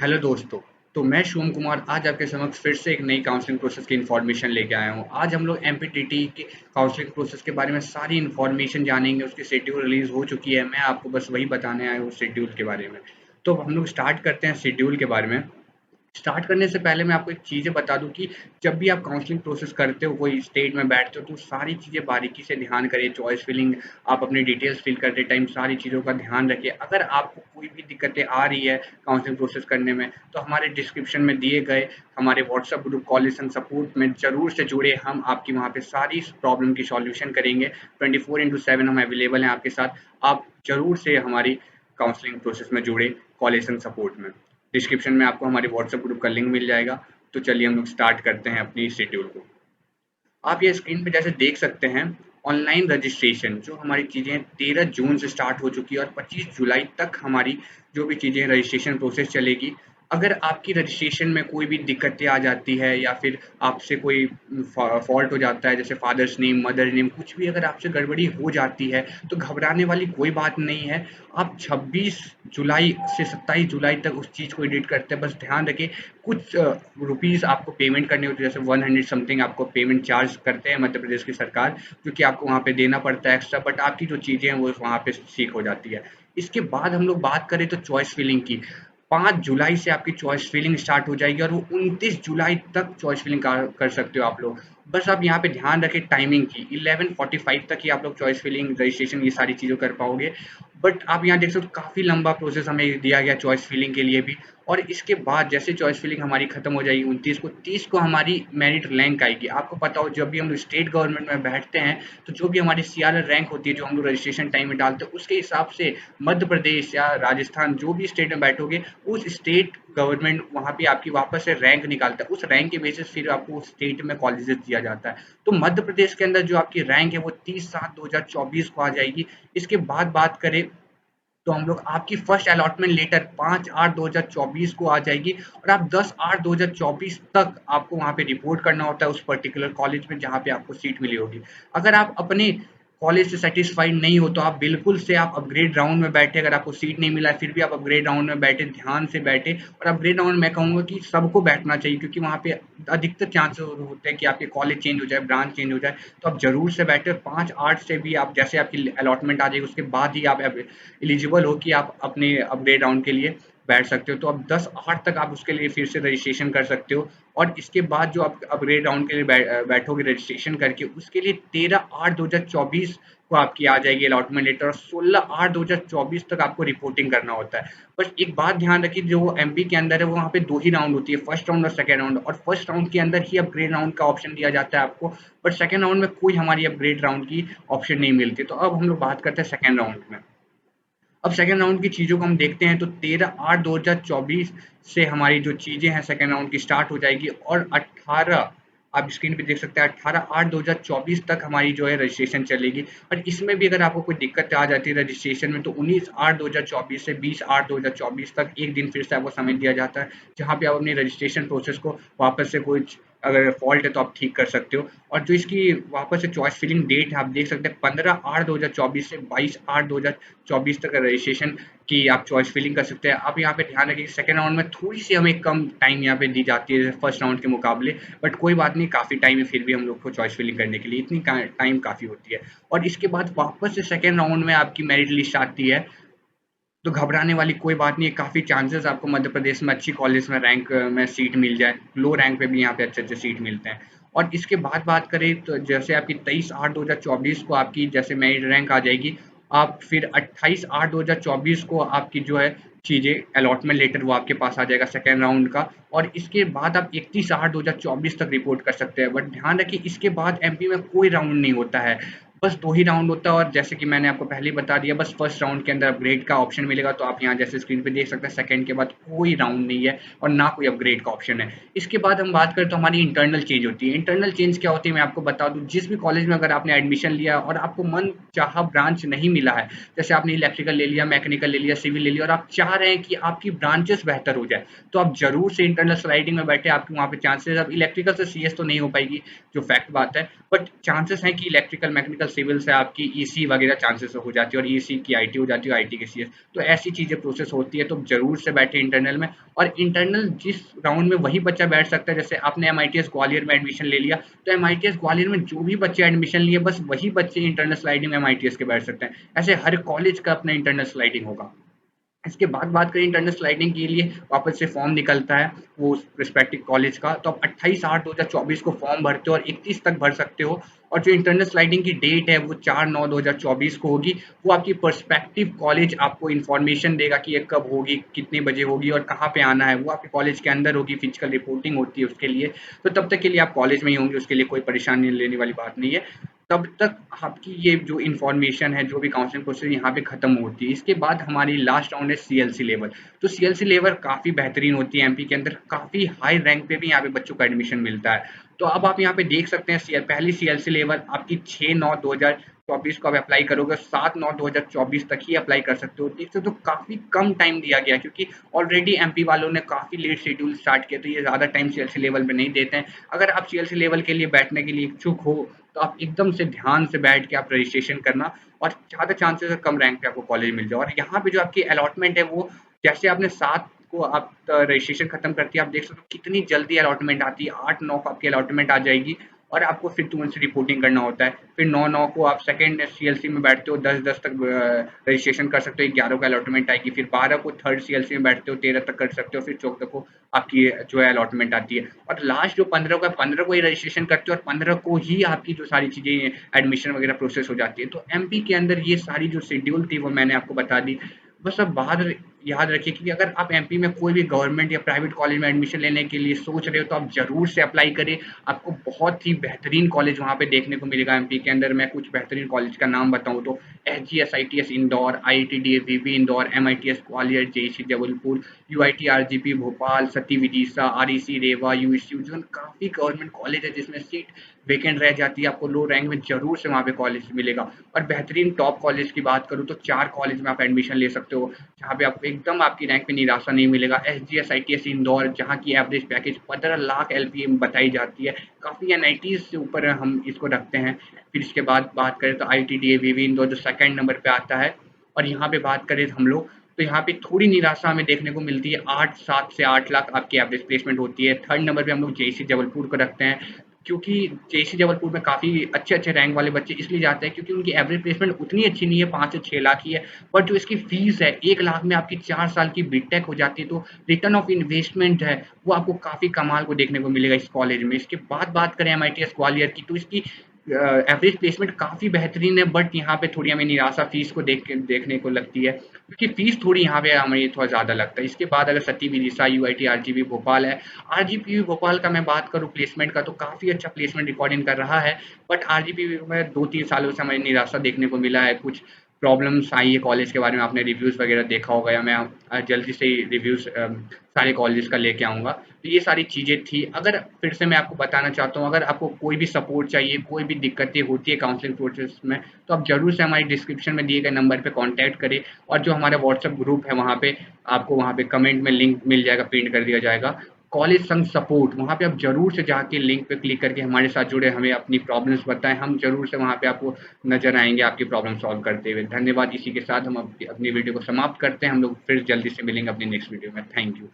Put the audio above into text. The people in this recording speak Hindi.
हेलो दोस्तों। तो मैं शिवम कुमार आज आपके समक्ष फिर से एक नई काउंसलिंग प्रोसेस की इन्फॉर्मेशन लेके आया हूँ। आज हम लोग एमपीटीटी के काउंसलिंग प्रोसेस के बारे में सारी इन्फॉर्मेशन जानेंगे। उसकी शेड्यूल रिलीज हो चुकी है, मैं आपको बस वही बताने आया हूँ शेड्यूल के बारे में। तो हम लोग स्टार्ट करते हैं शेड्यूल के बारे में। स्टार्ट करने से पहले मैं आपको एक चीज़ें बता दूँ कि जब भी आप काउंसलिंग प्रोसेस करते हो, कोई स्टेट में बैठते हो, तो सारी चीज़ें बारीकी से ध्यान करिए। चॉइस फिलिंग, आप अपनी डिटेल्स फिल करते टाइम सारी चीज़ों का ध्यान रखिए। अगर आपको कोई भी दिक्कतें आ रही है काउंसलिंग प्रोसेस करने में, तो हमारे डिस्क्रिप्शन में दिए गए हमारे WhatsApp group college and support में ज़रूर से जुड़े। हम आपकी वहाँ पे सारी प्रॉब्लम की सॉल्यूशन करेंगे। 24/7 हम अवेलेबल हैं आपके साथ। आप ज़रूर से हमारी काउंसलिंग प्रोसेस में जुड़े कॉलेज एंड सपोर्ट में। डिस्क्रिप्शन में आपको हमारे व्हाट्सएप ग्रुप का लिंक मिल जाएगा। तो चलिए हम लोग स्टार्ट करते हैं अपनी शेड्यूल को। आप ये स्क्रीन पे जैसे देख सकते हैं, ऑनलाइन रजिस्ट्रेशन जो हमारी चीज़ें 13 जून से स्टार्ट हो चुकी है और 25 जुलाई तक हमारी जो भी चीज़ें रजिस्ट्रेशन प्रोसेस चलेगी। अगर आपकी रजिस्ट्रेशन में कोई भी दिक्कतें आ जाती है या फिर आपसे कोई फॉल्ट हो जाता है, जैसे फादर्स नेम, मदर नेम, कुछ भी अगर आपसे गड़बड़ी हो जाती है, तो घबराने वाली कोई बात नहीं है। आप 26 जुलाई से 27 जुलाई तक उस चीज़ को एडिट करते हैं। बस ध्यान रखें, कुछ रुपीज़ आपको पेमेंट करनी होती है, जैसे 100 समथिंग आपको पेमेंट चार्ज करते हैं मध्य प्रदेश की सरकार, जो कि आपको वहाँ पे देना पड़ता है एक्स्ट्रा। बट आपकी जो चीज़ें हैं वो वहाँ पे ठीक हो जाती है। इसके बाद हम लोग बात करें तो चॉइस फिलिंग की। 5 जुलाई से आपकी चॉइस फिलिंग स्टार्ट हो जाएगी और वो 29 जुलाई तक चॉइस फिलिंग कर सकते हो आप लोग। बस आप यहाँ पे ध्यान रखें टाइमिंग की, 11:45 तक ही आप लोग चॉइस फिलिंग, रजिस्ट्रेशन, ये सारी चीज़ें कर पाओगे। बट आप यहाँ देख सकते हो काफ़ी लंबा प्रोसेस हमें दिया गया चॉइस फिलिंग के लिए भी। और इसके बाद जैसे चॉइस फिलिंग हमारी खत्म हो जाएगी 29 को, 30 को हमारी मेरिट रैंक आएगी। आपको पता हो, जब भी हम लोग स्टेट गवर्नमेंट में बैठते हैं, तो जो भी हमारी सीआरएल रैंक होती है, जो हम लोग रजिस्ट्रेशन टाइम में डालते हैं, उसके हिसाब से मध्य प्रदेश या राजस्थान, जो भी स्टेट में बैठोगे, उस स्टेट गवर्नमेंट वहाँ पे आपकी वापस से रैंक निकालता है। उस रैंक के बेसिस फिर आपको उस स्टेट में कॉलेजेस दिया जाता है। तो मध्य प्रदेश के अंदर जो आपकी रैंक है वो 30/7/2024 को आ जाएगी। इसके बाद बात करें तो हम लोग, आपकी फर्स्ट अलॉटमेंट लेटर 5/8/2024 को आ जाएगी और आप 10/8/2024 तक आपको वहाँ पे रिपोर्ट करना होता है उस पर्टिकुलर कॉलेज में जहाँ पे आपको सीट मिली होगी। अगर आप अपने कॉलेज से सेटिस्फाइड नहीं हो, तो आप बिल्कुल से आप अपग्रेड राउंड में बैठे। अगर आपको सीट नहीं मिला है फिर भी आप अपग्रेड राउंड में बैठे, ध्यान से बैठे। और अपग्रेड राउंड मैं कहूँगा कि सबको बैठना चाहिए, क्योंकि वहाँ पे अधिकतर चांसेस होते हैं कि आपके कॉलेज चेंज हो जाए, ब्रांच चेंज हो जाए। तो आप जरूर से बैठे। 5/8 से भी आप, जैसे आपकी अलॉटमेंट आ जाएगी उसके बाद ही आप एलिजिबल हो कि आप अपने अपग्रेड राउंड के लिए बैठ सकते हो। तो अब 10/8 तक आप उसके लिए फिर से रजिस्ट्रेशन कर सकते हो। और इसके बाद जो आप अपग्रेड राउंड के लिए बैठोगे रजिस्ट्रेशन करके, उसके लिए 13/8/2024 को आपकी आ जाएगी अलॉटमेंट लेटर और 16/8/2024 तक आपको रिपोर्टिंग करना होता है। बस एक बात ध्यान रखिए, जो एमपी के अंदर है वो वहाँ पे 2 ही राउंड होती है, फर्स्ट राउंड और सेकंड राउंड। और फर्स्ट राउंड के अंदर ही अपग्रेड राउंड का ऑप्शन दिया जाता है आपको, बट सेकंड राउंड में कोई हमारी अपग्रेड राउंड की ऑप्शन नहीं मिलती। तो अब हम लोग बात करते हैं सेकंड राउंड में। अब सेकंड राउंड की चीज़ों को हम देखते हैं, तो 13/8/2024 से हमारी जो चीज़ें हैं सेकंड राउंड की स्टार्ट हो जाएगी और 18, आप स्क्रीन पे देख सकते हैं, 18/8/2024 तक हमारी जो है रजिस्ट्रेशन चलेगी। और इसमें भी अगर आपको कोई दिक्कत आ जाती है रजिस्ट्रेशन में, तो 19/8/2024 से 20/8/2024 तक एक दिन फिर से आपको समय दिया जाता है, जहाँ पे आप अपनी रजिस्ट्रेशन प्रोसेस को वापस से कुछ अगर फॉल्ट है तो आप ठीक कर सकते हो। और जो इसकी वापस से चॉइस फिलिंग डेट है, आप देख सकते हैं 15/8/2024 से 22/8/2024 तक रजिस्ट्रेशन की आप चॉइस फिलिंग कर सकते हैं। आप यहाँ पे ध्यान रखिए, सेकंड राउंड में थोड़ी सी हमें कम टाइम यहाँ पे दी जाती है फर्स्ट राउंड के मुकाबले। बट कोई बात नहीं, काफ़ी टाइम है फिर भी हम लोग को चॉइस फिलिंग करने के लिए, इतनी टाइम काफ़ी होती है। और इसके बाद वापस से सेकंड राउंड में आपकी मेरिट लिस्ट आती है। तो घबराने वाली कोई बात नहीं है, काफ़ी चांसेस आपको मध्य प्रदेश में अच्छी कॉलेज में रैंक में सीट मिल जाए। लो रैंक पे भी यहाँ पे अच्छे अच्छे सीट मिलते हैं। और इसके बाद बात करें तो जैसे आपकी 23/8/2024 को आपकी जैसे मेरिट रैंक आ जाएगी, आप फिर 28/8/2024 को आपकी जो है चीज़ें, अलॉटमेंट लेटर वो आपके पास आ जाएगा सेकेंड राउंड का। और इसके बाद आप 31/8/2024 तक रिपोर्ट कर सकते हैं। बट ध्यान रखिए, इसके बाद एमपी में कोई राउंड नहीं होता है, बस 2 ही राउंड होता है। और जैसे कि मैंने आपको पहले ही बता दिया, बस फर्स्ट राउंड के अंदर अपग्रेड का ऑप्शन मिलेगा, तो आप यहाँ जैसे स्क्रीन पे देख सकते हैं, सेकंड के बाद कोई राउंड नहीं है और ना कोई अपग्रेड का ऑप्शन है। इसके बाद हम बात करें तो हमारी इंटरनल चेंज होती है। इंटरनल चेंज क्या होती है मैं आपको बता दूँ, जिस भी कॉलेज में अगर आपने एडमिशन लिया और आपको मन चाहा ब्रांच नहीं मिला है, जैसे आपने इलेक्ट्रिकल ले लिया, मैकेनिकल ले लिया, सिविल ले लिया, और आप चाह रहे हैं कि आपकी ब्रांचेस बेहतर हो जाए, तो आप जरूर से इंटरनल स्लाइडिंग में बैठे। आपके वहाँ पे चांसेस, अब इलेक्ट्रिकल से सीएस तो नहीं हो पाएगी, जो फैक्ट बात है, बट चांसेस हैं कि इलेक्ट्रिकल मैकेनिकल सिविल से आपकी ईसी वगैरह चांसेस हो जाती है और ईसी की आईटी हो जाती है, आईटी की सीएस। तो ऐसी चीज़ें प्रोसेस होती है, तो ज़रूर से बैठे इंटरनल में। और इंटरनल जिस राउंड में वही बच्चा बैठ सकता है, जैसे आपने एमआईटीएस ग्वालियर में एडमिशन ले लिया, तो एमआईटीएस ग्वालियर में जो भी बच्चे एडमिशन लिए बस वही बच्चे इंटरनल स्लाइडिंग में एमआईटीएस के बैठ सकते हैं। ऐसे हर कॉलेज का अपना इंटरनल स्लाइडिंग होगा। इसके बाद बात करें इंटरनल स्लाइडिंग के लिए, वापस से फॉर्म निकलता है वो रिस्पेक्टिव कॉलेज का, तो आप 28/8/2024 को फॉर्म भरते हो और 31 तक भर सकते हो। और जो इंटरनल स्लाइडिंग की डेट है वो 4/9/2024 को होगी। वो आपकी पर्सपेक्टिव कॉलेज आपको इन्फॉर्मेशन देगा कि ये कब होगी, कितने बजे होगी और कहाँ पे आना है। वो आपके कॉलेज के अंदर होगी, फिजिकल रिपोर्टिंग होती है उसके लिए। तो तब तक के लिए आप कॉलेज में ही होंगे, उसके लिए कोई परेशानी लेने वाली बात नहीं है। तब तक आपकी ये जो इन्फॉर्मेशन है, जो भी काउंसलिंग प्रोसेस यहाँ पे खत्म होती है। इसके बाद हमारी लास्ट राउंड है सीएलसी लेवल। तो सीएलसी लेवल काफ़ी बेहतरीन होती है एमपी के अंदर, काफ़ी हाई रैंक पे भी यहाँ पे बच्चों को एडमिशन मिलता है। तो अब आप यहाँ पे देख सकते हैं पहली सीएलसी लेवल आपकी 6/9/2024 को आप अप्लाई करोगे, 7/9/2024 तक ही अप्लाई कर सकते हो। देख सकते हो काफ़ी कम टाइम दिया गया है, क्योंकि ऑलरेडी एमपी वालों ने काफ़ी लेट शेड्यूल स्टार्ट किया, तो ये ज़्यादा टाइम सीएलसी लेवल में नहीं देते हैं। अगर आप सीएलसी लेवल के लिए बैठने के लिए इच्छुक हो, तो आप एकदम से ध्यान से बैठ के आप रजिस्ट्रेशन करना, और ज़्यादा चांसेस है कम रैंक पे आपको कॉलेज मिल जाए। और यहाँ पे जो आपकी अलॉटमेंट है वो, जैसे आपने 7 को आप रजिस्ट्रेशन खत्म करती है, आप देख सकते हो कितनी जल्दी अलॉटमेंट आती है। 8/9 को आपकी अलॉटमेंट आ जाएगी और आपको फिर तुरंत से रिपोर्टिंग करना होता है। फिर 9/9 को आप सेकंड सीएलसी में बैठते हो, 10/10 तक रजिस्ट्रेशन कर सकते हो, 11 को अलॉटमेंट आएगी। फिर 12 को थर्ड सीएलसी में बैठते हो, 13 तक कर सकते हो, फिर 14 को आपकी जो है अलॉटमेंट आती है। और लास्ट जो 15 को है, 15 को ही रजिस्ट्रेशन करते हो और 15 को ही आपकी जो सारी चीज़ें एडमिशन वगैरह प्रोसेस हो जाती है। तो एमपी के अंदर ये सारी जो शेड्यूल थी वो मैंने आपको बता दी। बस अब बात याद रखिए कि अगर आप एमपी में कोई भी गवर्नमेंट या प्राइवेट कॉलेज में एडमिशन लेने के लिए सोच रहे हो, तो आप ज़रूर से अप्लाई करें। आपको बहुत ही बेहतरीन कॉलेज वहाँ पे देखने को मिलेगा एमपी के अंदर। मैं कुछ बेहतरीन कॉलेज का नाम बताऊँ तो SGS ITS Indore, IITD VV Indore, MITS Gwalior, JEC Jabalpur, UIT RGP Bhopal, SATI Vidisha, REC Rewa, USU, जो काफ़ी गवर्नमेंट कॉलेज है जिसमें सीट वैकेंट रह जाती है। आपको लो रैंक में ज़रूर से वहाँ पे कॉलेज मिलेगा। और बेहतरीन टॉप कॉलेज की बात करूँ तो 4 कॉलेज में आप एडमिशन ले सकते हो, जहाँ पे आपको एकदम आपकी रैंक में निराशा नहीं मिलेगा। एसजीएस आईटीएस इंदौर, जहाँ की एवरेज पैकेज 15 लाख एलपीए बताई जाती है, काफ़ी एनआईटीज़ से ऊपर हम इसको रखते हैं। फिर इसके बाद बात करें तो आईआईटी वीवी इंदौर जो सेकंड नंबर पे आता है। और यहाँ पे बात करें हम लोग, तो यहाँ पे थोड़ी निराशा हमें देखने को मिलती है। 7 से 8 लाख आपकी एवरेज प्लेसमेंट होती है। थर्ड नंबर पे हम लोग जेईसी जबलपुर को रखते हैं, क्योंकि जेईसी जबलपुर में काफ़ी अच्छे-अच्छे रैंक वाले बच्चे इसलिए जाते हैं क्योंकि उनकी एवरेज प्लेसमेंट उतनी अच्छी नहीं है, 5 से 6 लाख ही है। बट जो इसकी फीस है, 1 लाख में आपकी 4 साल की बीटेक हो जाती है, तो रिटर्न ऑफ इन्वेस्टमेंट है, वो आपको काफ़ी कमाल को देखने को मिलेगा इस कॉलेज में। इसके बाद बात करें एमआईटीएस ग्वालियर की, तो इसकी एवरेज प्लेसमेंट काफ़ी बेहतरीन है, बट यहाँ पे थोड़ी हमें निराशा फीस को देखने को लगती है, क्योंकि फीस थोड़ी यहाँ पे हमें थोड़ा ज़्यादा लगता है। इसके बाद अगर सती विदिशा, यूआईटी आरजीबी भोपाल है। आरजीपी भोपाल का मैं बात करूँ प्लेसमेंट का, तो काफ़ी अच्छा प्लेसमेंट रिकॉर्डिंग कर रहा है। बट आरजीपी में 2-3 सालों से हमें निराशा देखने को मिला है। कुछ प्रॉब्लम्स आई है कॉलेज के बारे में, आपने रिव्यूज़ वगैरह देखा होगा, या मैं जल्दी से ही रिव्यूज़ सारे कॉलेज का लेके आऊँगा। तो ये सारी चीज़ें थी। अगर फिर से मैं आपको बताना चाहता हूँ, अगर आपको कोई भी सपोर्ट चाहिए, कोई भी दिक्कतें होती है काउंसलिंग प्रोसेस में, तो आप ज़रूर से हमारी डिस्क्रिप्शन में दिए गए नंबर पे कॉन्टैक्ट करें। और जो हमारा व्हाट्सएप ग्रुप है, वहाँ पे आपको वहाँ पे कमेंट में लिंक मिल जाएगा, पिन कर दिया जाएगा, कॉलेज संग सपोर्ट। वहाँ पे आप ज़रूर से जाके लिंक पे क्लिक करके हमारे साथ जुड़े, हमें अपनी प्रॉब्लम्स बताएँ। हम ज़रूर से वहाँ पे आपको नज़र आएँगे आपकी प्रॉब्लम सॉल्व करते हुए। धन्यवाद। इसी के साथ हम अपनी वीडियो को समाप्त करते हैं। हम लोग फिर जल्दी से मिलेंगे अपनी नेक्स्ट वीडियो में। Thank you.